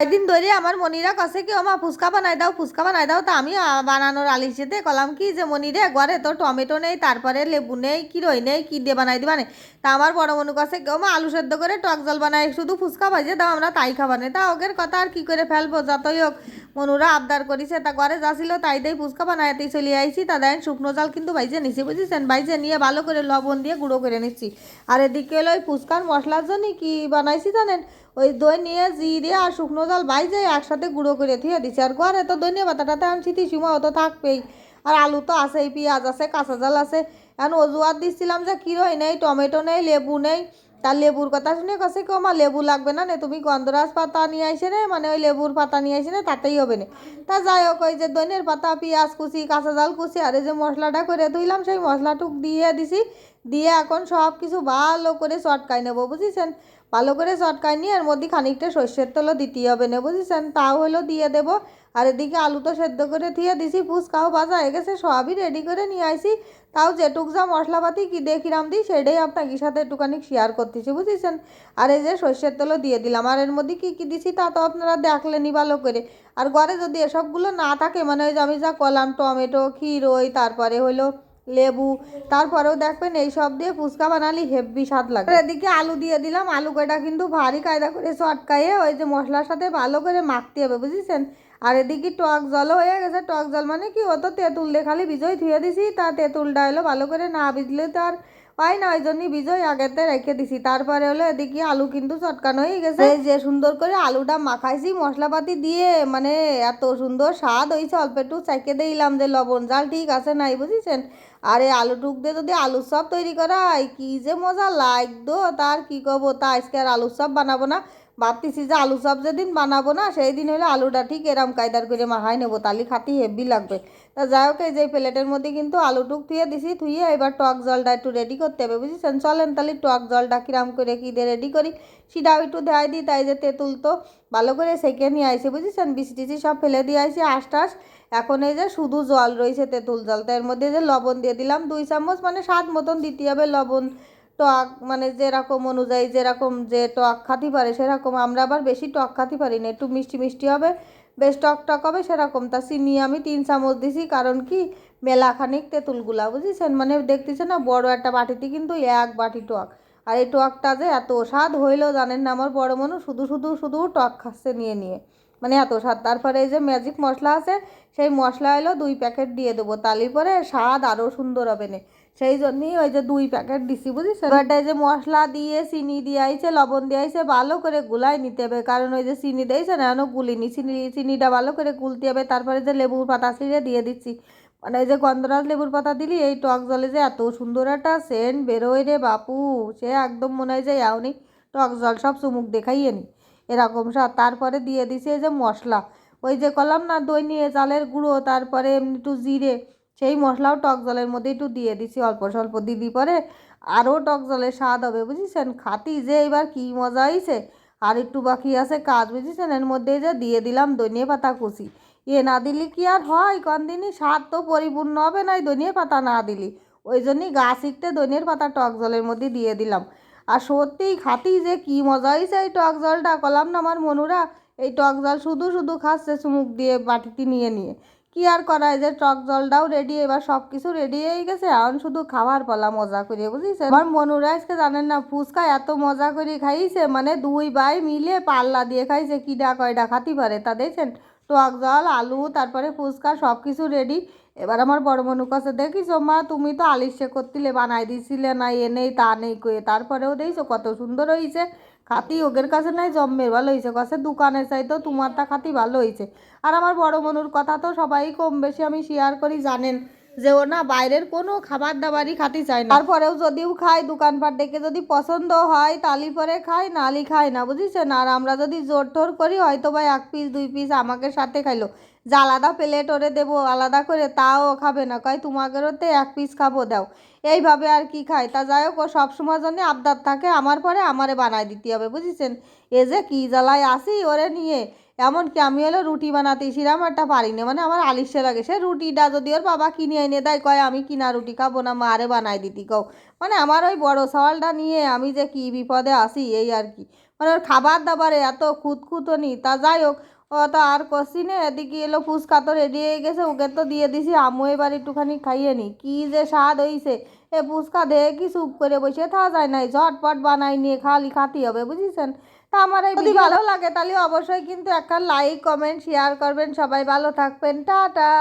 কয়েকদিন ধরে আমার মনিরা কাছে কি মা ফুচকা বানাই দাও। তা আমি বানানোর আলিশিতে কলাম কি যে মনিরে ঘরে তো টমেটো নেই, তারপরে লেবু নেই, কি রই নেই, কি দিয়ে বানাই দিবা। তা আমার বড় মনু কাছে কেউ মা আলু সেদ্ধ করে টক জল বানাই, শুধু ফুচকা ভাজে দাও, আমরা তাই খাবার নেই। তা ওদের কথা আর কি করে ফেলবো, যতই হোক মনুরা আবদার করেছে, তা ঘরে যাচ্ছিল তাই দিয়ে ফুচকা বানাইতেই চলে আইছি। তা দেন শুকনো জাল কিন্তু ভাইজে নিছি, বুঝেছেন, ভাইজে নিয়ে ভালো করে লবণ দিয়ে গুঁড়ো করে নিচ্ছি। আর এদিকে হলো ওই ফুচকার মশলার জন্য কি বানাইছি জানেন, ওই দই নিয়ে জিরে আর শুকনো জল বাইজে একসাথে গুঁড়ো করে ধুয়ে দিচ্ছি। আর ঘরে তো ধনিয়া পাতাটাতে আনছি, সময় তো থাকবেই, আর আলু তো আছেই, পেঁয়াজ আছে, কাঁচা জাল আছে। এখন অজুহাত দিচ্ছিলাম যে কিরোই নেই, টমেটো নেই, লেবু নেই। তার লেবুর কথা শুনে কাছে কেউ মা লেবু লাগবে না, তুমি গন্ধরাজ পাতা নিয়ে আইসে রে, মানে ওই লেবুর পাতা নিয়ে আইসে না, তাতেই হবে না। তা যাই হোক, ওই যে ধনের পাতা, পেঁয়াজ কুচি, কাঁচা জাল কুচি, আর এই যে মশলাটা করে ধুইলাম, সেই মশলাটুক দিয়ে দিছি। দিয়ে এখন সব কিছু ভালো করে চটকাই নেবো, বুঝেছেন। ভালো করে চটকাই নিয়ে এর মধ্যে খানিকটা সর্ষের তেলও দিতে হবে না, বুঝেছেন, তাও হলো দিয়ে দেবো। আর এদিকে আলু তো সেদ্ধ করে ধুয়ে দিছি, ফুচকাও ভাজা হয়ে গেছে, সবই রেডি করে নিয়ে আইসি। তাও যেটুক যা মশলাপাতি কী দিয়ে কিরাম দিই সেটাই আপনাকে সাথে একটুখানি শেয়ার করতেছি, বুঝেছেন। আর এই যে সর্ষের তেলও দিয়ে দিলাম, আর এর মধ্যে কী কী দিছি তা তো আপনারা দেখলেনি ভালো করে। আর ঘরে যদি এসবগুলো না থাকে, মানে ওই যে আমি যা করলাম, টমেটো, ক্ষীরই, তারপরে হলো লেবু, তারপরেও দেখবেন এই সব দিয়ে ফুচকা বানালে হেভি স্বাদ লাগে। এদিকে আলু দিয়ে দিলাম, আলু কয়টা কিন্তু ভারী কায়দা করে চটকাইয়ে ওই যে মশলার সাথে ভালো করে মাখতে হবে, বুঝেছেন। আর এদিকে টক জলও হয়ে গেছে, টক জল মানে কি, ও তো তেঁতুল দিয়ে খালি বিজয় ধুয়ে দিছি, তা তেঁতুলটা হলো ভালো করে না ভিজলে তো আর হয় না, ওই জন্যই বিজয় আগেতে রেখে দিছি। তারপরে হলো এদিকে আলু কিন্তু চটকানো হয়ে গেছে, যে সুন্দর করে আলুটা মাখাইছি মশলাপাতি দিয়ে, মানে এত সুন্দর স্বাদ হয়েছে। অল্প একটু চাইকে দিলাম যে লবণ জাল ঠিক আছে নাই, বুঝেছেন। আর এই আলু টুক দিয়ে যদি আলুর চপ তৈরি করা হয়, কি যে মজা লাগতো, তার কি করবো। তা আজকে আর আলুর চপ বানাবো না, ভাবতেছি যে আলু চপ যেদিন বানাবো না সেই দিন হলে আলুটা ঠিক এরম কায়দার করে মাখাই নেবো, তালি খাতি হেভি লাগবে। তা যাই হোক, এই যে প্লেটের মধ্যে কিন্তু আলু টুক ধুয়ে দিছি, ধুয়ে এবার টক জলটা একটু রেডি করতে হবে, বুঝেছেন। চলেন তাহলে টক জলটা কিরাম করে কী দিয়ে রেডি করি সেটাও একটু দেখাই দিই। তাই যে তেঁতুল তো ভালো করে সেকে নিয়ে আইসি, বুঝেছেন, বিচি টিচি সব ফেলে দিয়ে আইসি আশটাস। এখন এই যে শুধু জল রয়েছে, তেঁতুল জল, তার মধ্যে যে লবণ দিয়ে দিলাম 2 চামচ, মানে স্বাদ মতন দিতে হবে লবণ। টক মানে যেরকম অনুযায়ী, যেরকম যে টক খাতে পারে সেরকম, আমরা আবার বেশি টক খাতে পারি না, একটু মিষ্টি মিষ্টি হবে, বেশ টক টক হবে সেরকম। তা চিনি আমি 3 চামচ দিছি, কারণ কি মেলা খানিক তেঁতুলগুলা, বুঝেছেন, মানে দেখতেছে না বড় একটা বাটিতে কিন্তু 1 বাটি টক। আর এই টকটা যে এত স্বাদ হইলেও জানেন না, আমার বড় মনু শুধু শুধু শুধু টক খাচ্ছে নিয়ে নিয়ে, মানে এত স্বাদ। তারপরে এই যে ম্যাজিক মশলা আছে, সেই মশলা হলো 2 প্যাকেট দিয়ে দেবো, তালি পরে স্বাদ আরও সুন্দর হবে না, সেই জন্যই ওই যে 2 প্যাকেট দিছি, বুঝেছেন। এবারটা যে মশলা দিয়ে চিনি দিয়ে আইছে, লবণ দিয়ে আইছে, ভালো করে গুলাই নিতে হবে, কারণ ওই যে চিনি দিয়েছে না এখনো গুলিনি, চিনিটা ভালো করে গুলতে হবে। তারপরে যে লেবুর পাতা ছিঁড়ে দিয়ে দিচ্ছি, মানে এই যে গন্ধরাজ লেবুর পাতা দিলি এই টক জলে যে এত সুন্দর একটা সেন্ট বেরোয় রে বাপু, সে একদম মনে হয় যে এমনই টক জল সব চুমুক দেখাইয়ে নি, এরকম স্বাদ। তারপরে দিয়ে দিছে এই যে মশলা, ওই যে কলাম না দই নিয়ে চালের গুঁড়ো, তারপরে এমনি একটু জিরে, সেই মশলাও টক জলের মধ্যে একটু দিয়ে দিছি, অল্প স্বল্প দিদি পরে আরও টক জলের স্বাদ হবে, বুঝেছেন। খাতি যে এবার কি মজা হয়েছে। আর একটু বাকি আছে কাজ, বুঝেছেন, এর মধ্যে যে দিয়ে দিলাম ধনিয়া পাতা কুচি, না দিলে কি আর হয়, কোন দিনই স্বাদ তো পরিপূর্ণ হবে না ধনিয়া পাতা না দিলি, ওই জন্যই গা শিখতে ধনিয়ার পাতা টক জলের মধ্যে দিয়ে দিলাম। আর সত্যিই খাতি যে কি মজা হয়েছে এই টক জলটা, কলাম না আমার মনুরা এই টক জল শুধু শুধু খাচ্ছে চুমুক দিয়ে বাটিতে নিয়ে নিয়ে। কি আর করায়, যে টক জলটাও রেডি, এবার সব কিছু রেডি হয়ে গেছে, এখন শুধু খাওয়ার পালা মজা করে, বুঝেছেন। আমার মনুরা আজকে জানেন না ফুচকা এত মজা করে খাইছে, মানে 2 ভাই মিলে পাল্লা দিয়ে খাইছে, কিডা কয়টা খাতি পারে তা দেখছেন। টক জল, আলু, তারপরে ফুচকা সব কিছু রেডি। এবার আমার বড় মনুর কাছে, দেখিস মা তুমি তো আলিশে করতিলে বানাই দিছিলে না, এ নেই তা নেই কয়ে, তারপরেও দেখছো কত সুন্দর হয়েছে। খাতি ওদের কাছে নাই জম্মের ভালো হয়েছে, কাছে দোকানের চাইতো তোমারটা খাতি ভালো হয়েছে। আর আমার বড় মনুর কথা তো সবাই কম বেশি আমি শেয়ার করি, জানেন যে ও না বাইরের কোনো খাবার দাবারই খাতে চায় না, তারপরেও যদিও খায় দোকানপাট দেখে যদি পছন্দ হয় তালি পরে খায়, নালি খায় না, বুঝেছেন। আর আমরা যদি জোর টোর করি হয়তো বা 1 পিস 2 পিস আমাকে সাথে খাইলো, যে আলাদা প্লেট ওরে দেবো আলাদা করে, তাও খাবে না, কয় তোমাদেরতে 1 পিস খাবো দাও, এইভাবে আর কি খায়। তা যাই হোক, ও সবসময় জন্য আবদার থাকে আমার পরে আমারে বানাই দিতে হবে, বুঝেছেন। এ যে কি জ্বালায় আসি ওরে নিয়ে, এমনকি আমি হলো রুটি বানাতে সেরকম একটা পারি না, মানে আমার আলিশে লাগে। সে রুটিটা যদি ওর বাবা কিনে এনে দেয়, কয় আমি কিনা রুটি খাবো না, মারে বানাই দিতি কও, মানে আমার ওই বড় সওয়ালটা নিয়ে আমি যে কি বিপদে আসি এই আর কি। মানে ওর খাবার দাবারে এত খুঁতখুঁতনি। তা যাই হোক, ও তো আর করছি না, এদিকে এলো ফুচকা তো রেডি হয়ে গেছে, ওকে তো দিয়ে দিছি, আমু এবার একটুখানি খাইয়ে নি, কি যে স্বাদ হইছে। এ ফুচকা দেখে কি চুপ করে বসে থাকা যায় নাই, ঝটপট বানাই নিয়ে খালি খাতি হবে, বুঝেছেন। তা আমার এই যদি ভালো লাগে তাহলে অবশ্যই কিন্তু একটা লাইক কমেন্ট শেয়ার করবেন। সবাই ভালো থাকবেন, টাটা।